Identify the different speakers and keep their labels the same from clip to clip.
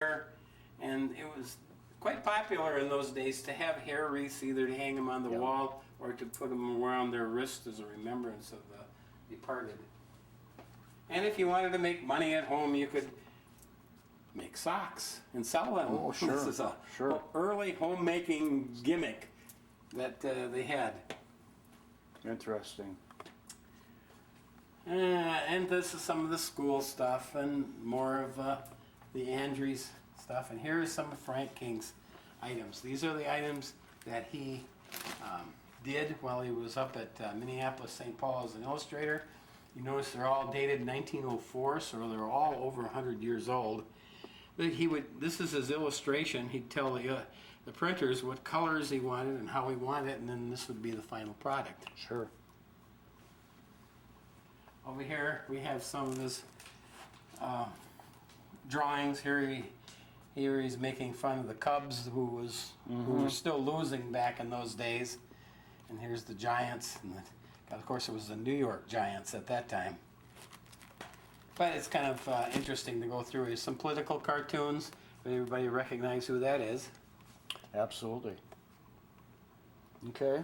Speaker 1: And it was quite popular in those days to have hair wreaths, either to hang them on the wall or to put them around their wrist as a remembrance of the departed. And if you wanted to make money at home, you could make socks and sell them.
Speaker 2: Oh, sure,
Speaker 1: This is a
Speaker 2: sure.
Speaker 1: early homemaking gimmick that they had.
Speaker 2: Interesting.
Speaker 1: And this is some of the school stuff and more of the Andrews stuff. And here is some of Frank King's items. These are the items that he did while he was up at Minneapolis St. Paul as an illustrator. You notice they're all dated 1904, so they're all over 100 years old. But this is his illustration. He'd tell the printers what colors he wanted and how he wanted it, and then this would be the final product.
Speaker 2: Sure.
Speaker 1: Over here we have some of his drawings. Here he's making fun of the Cubs, who were still losing back in those days. And here's the Giants, and of course it was the New York Giants at that time. But it's kind of interesting to go through. Here's some political cartoons, but everybody recognize who that is.
Speaker 2: Absolutely. Okay.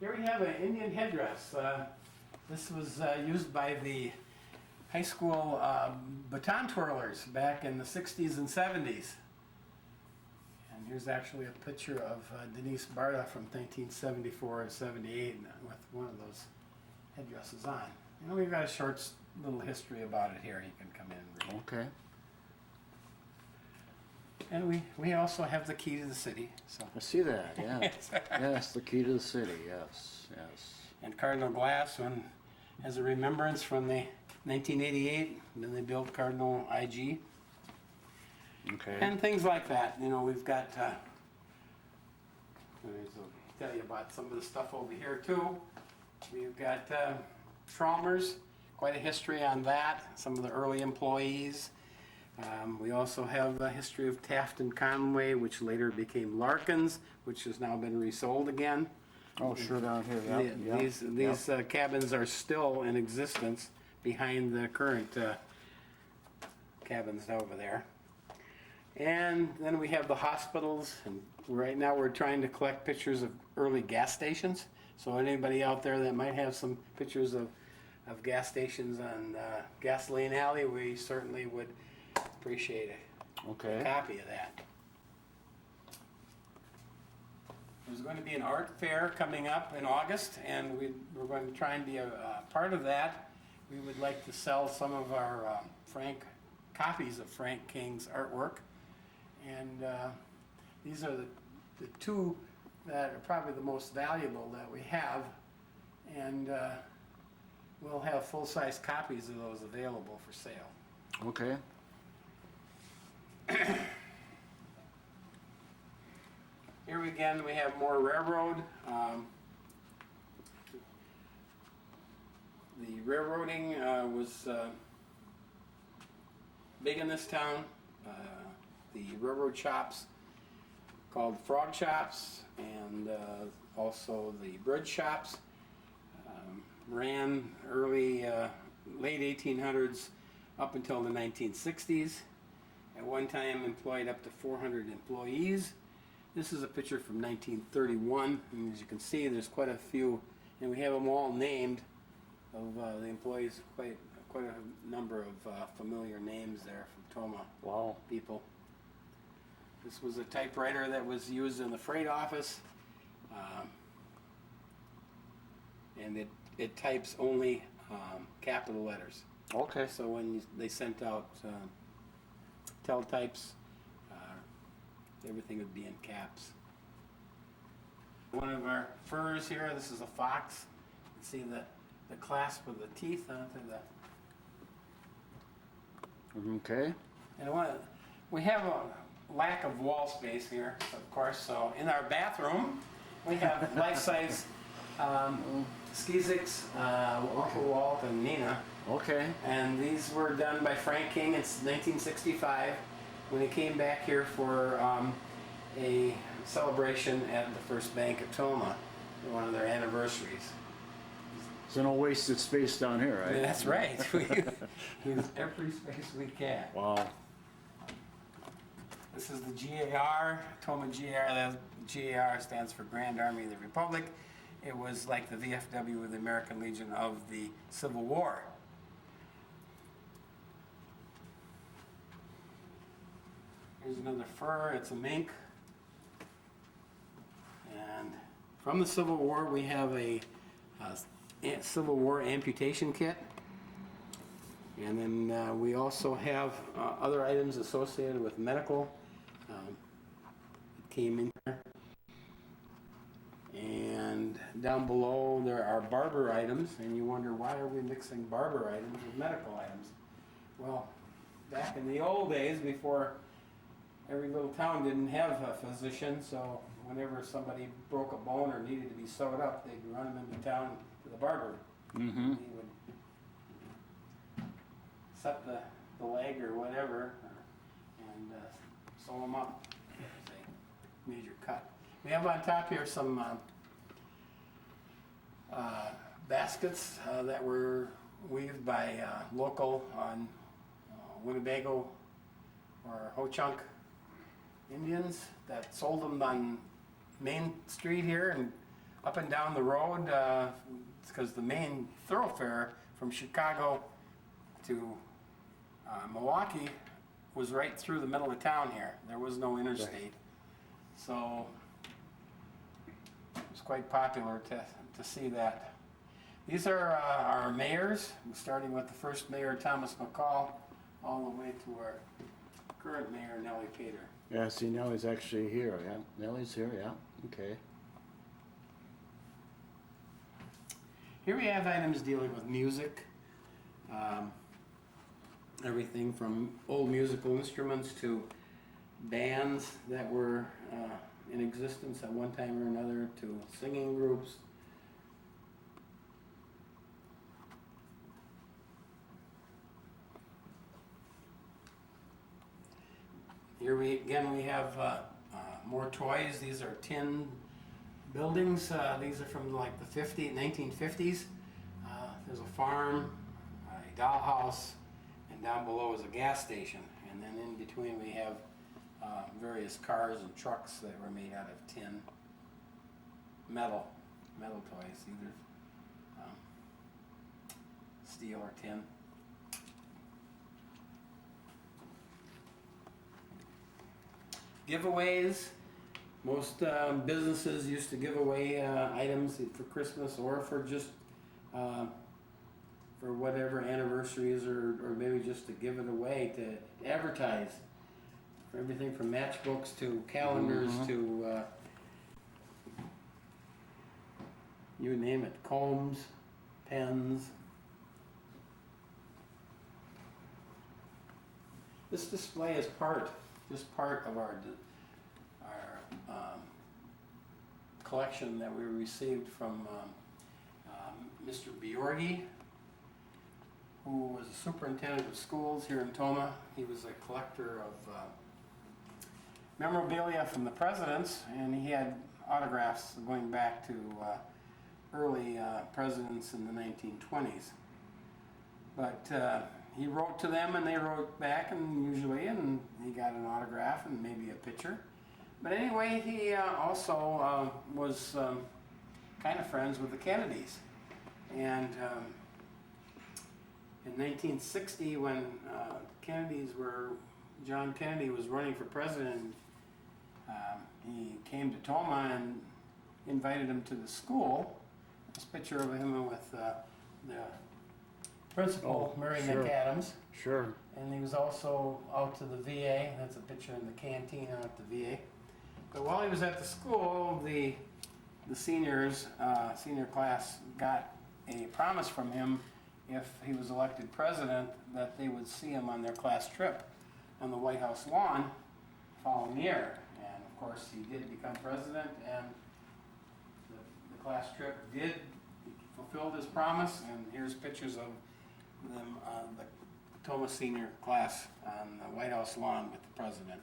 Speaker 1: Here we have an Indian headdress. This was used by the high school baton twirlers back in the 60s and 70s. And here's actually a picture of Denise Barta from 1974 and 78 with one of those headdresses on. And we've got a short little history about it here. You can come in and read.
Speaker 2: Okay.
Speaker 1: And we also have the key to the city. So.
Speaker 2: I see that, yeah. Yes, the key to the city, yes, yes.
Speaker 1: And Cardinal Glass, as a remembrance from the 1988, then they built Cardinal IG.
Speaker 2: Okay.
Speaker 1: And things like that. You know, we've got, I'll tell you about some of the stuff over here too. We've got Traumer's, quite a history on that, some of the early employees. We also have a history of Taft and Conway, which later became Larkins, which has now been resold again.
Speaker 2: Oh, sure, down here, yeah.
Speaker 1: These cabins are still in existence behind the current cabins over there. And then we have the hospitals, and right now we're trying to collect pictures of early gas stations. So anybody out there that might have some pictures of gas stations on Gasoline Alley, we certainly would appreciate a copy of that. There's going to be an art fair coming up in August, and we're going to try and be a part of that. We would like to sell some of our copies of Frank King's artwork, and these are the two that are probably the most valuable that we have, and we'll have full-size copies of those available for sale.
Speaker 2: Okay.
Speaker 1: Here again we have more railroad. The railroading was big in this town. The railroad shops called frog shops, and also the bridge shops ran late 1800s up until the 1960s. At one time employed up to 400 employees. This is a picture from 1931, and as you can see there's quite a few, and we have them all named of the employees, quite a number of familiar names there from Toma people. This was a typewriter that was used in the freight office, and it types only capital letters.
Speaker 2: Okay.
Speaker 1: So when they sent out teletypes, everything would be in caps. One of our furs here, this is a fox. You can see the clasp of the teeth onto the...
Speaker 2: Okay.
Speaker 1: And we have a lack of wall space here, of course, so in our bathroom we have life-size Skeezicks, Walt and Nina.
Speaker 2: Okay.
Speaker 1: And these were done by Frank King in 1965 when he came back here for a celebration at the First Bank of Toma, one of their anniversaries.
Speaker 2: So no wasted space down here, right?
Speaker 1: That's right. We use every space we can.
Speaker 2: Wow.
Speaker 1: This is the GAR, Toma GAR. The GAR stands for Grand Army of the Republic. It was like the VFW with the American Legion of the Civil War. Here's another fur, it's a mink. And from the Civil War, we have a Civil War amputation kit. And then we also have other items associated with medical. It came in here. And down below there are barber items, and you wonder why are we mixing barber items with medical items? Well, back in the old days, before every little town didn't have a physician, so whenever somebody broke a bone or needed to be sewed up, they'd run them into town to the barber.
Speaker 2: Mm-hmm.
Speaker 1: He would set the leg or whatever, and sew them up. There's a major cut. We have on top here some baskets that were weaved by local Winnebago or Ho-Chunk Indians that sold them on Main Street here and up and down the road, because the main thoroughfare from Chicago to Milwaukee was right through the middle of town here. There was no interstate.
Speaker 2: Right.
Speaker 1: So it was quite popular to see that. These are our mayors, starting with the first mayor, Thomas McCall, all the way to our current mayor, Nellie Pater.
Speaker 2: Yeah, see, Nellie's actually here, yeah. Nellie's here, yeah, okay.
Speaker 1: Here we have items dealing with music. Everything from old musical instruments to bands that were in existence at one time or another, to singing groups. Here we have more toys. These are tin buildings. These are from like the 1950s. There's a farm, a dollhouse, and down below is a gas station. And then in between we have various cars and trucks that were made out of tin, metal toys, either steel or tin. Giveaways. Most businesses used to give away items for Christmas or for just for whatever anniversaries or maybe just to give it away to advertise. For everything from matchbooks to calendars to you name it, combs, pens. This display is just part of our collection that we received from Mr. Bjorgi, who was a superintendent of schools here in Toma. He was a collector of memorabilia from the presidents, and he had autographs going back to early presidents in the 1920s. But he wrote to them and they wrote back, and he got an autograph and maybe a picture. But anyway, he also was kind of friends with the Kennedys. And in 1960, when John Kennedy was running for president, he came to Toma and invited him to the school. This picture of him with the principal, Mary McAdams.
Speaker 2: Sure. And
Speaker 1: he was also out to the VA. That's a picture in the canteen out at the VA. But while he was at the school, the seniors, senior class, got a promise from him if he was elected president that they would see him on their class trip on the White House lawn the following year. And of course he did become president, and the class trip did fulfill his promise, and here's pictures of them, the Toma senior class on the White House lawn with the president.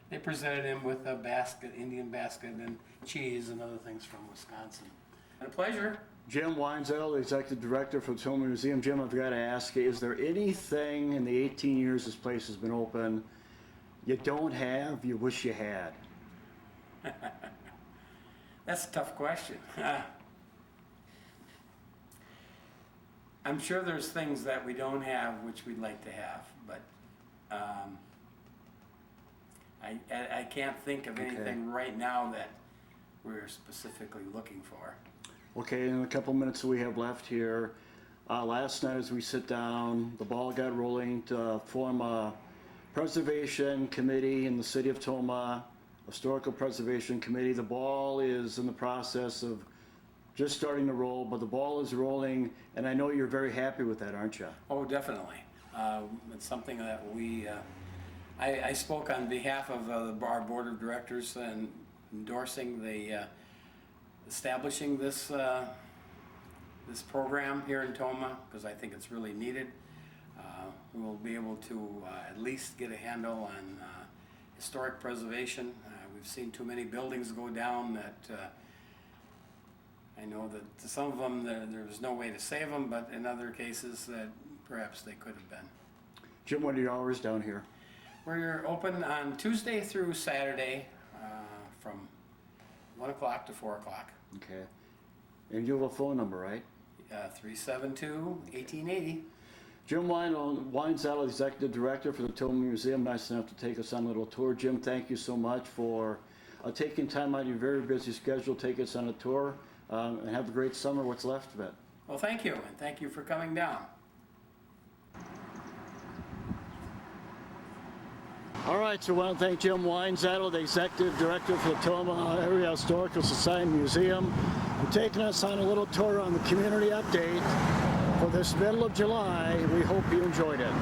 Speaker 1: They presented him with a basket, Indian basket, and cheese and other things from Wisconsin. And a pleasure.
Speaker 2: Jim Weinzel, the Executive Director for the Toma Museum. Jim, I've got to ask you, is there anything in the 18 years this place has been open you don't have, you wish you had?
Speaker 1: That's a tough question. I'm sure there's things that we don't have which we'd like to have, but I can't think of anything right now that we're specifically looking for.
Speaker 2: Okay, in the couple minutes we have left here, last night as we sit down, the ball got rolling to form a preservation committee in the city of Toma, historical preservation committee. The ball is in the process of just starting to roll, but the ball is rolling, and I know you're very happy with that, aren't you?
Speaker 1: Oh, definitely. It's something that I spoke on behalf of our board of directors and endorsing the establishing this program here in Toma, because I think it's really needed. We'll be able to at least get a handle on historic preservation. We've seen too many buildings go down that I know that some of them there was no way to save them, but in other cases that perhaps they could have been.
Speaker 2: Jim, what are your hours down here?
Speaker 1: We're open on Tuesday through Saturday from 1 o'clock to 4 o'clock.
Speaker 2: Okay. And you have a phone number, right?
Speaker 1: 372-1880.
Speaker 2: Jim Weinzattel, Executive Director for the Toma Museum. Nice enough to take us on a little tour. Jim, thank you so much for taking time out of your very busy schedule to take us on a tour. And have a great summer, what's left of it.
Speaker 1: Well, thank you, and thank you for coming down.
Speaker 2: All right, so I want to thank Jim Weinzattel, the Executive Director for the Toma Area Historical Society Museum, for taking us on a little tour on the community update for this middle of July. We hope you enjoyed it.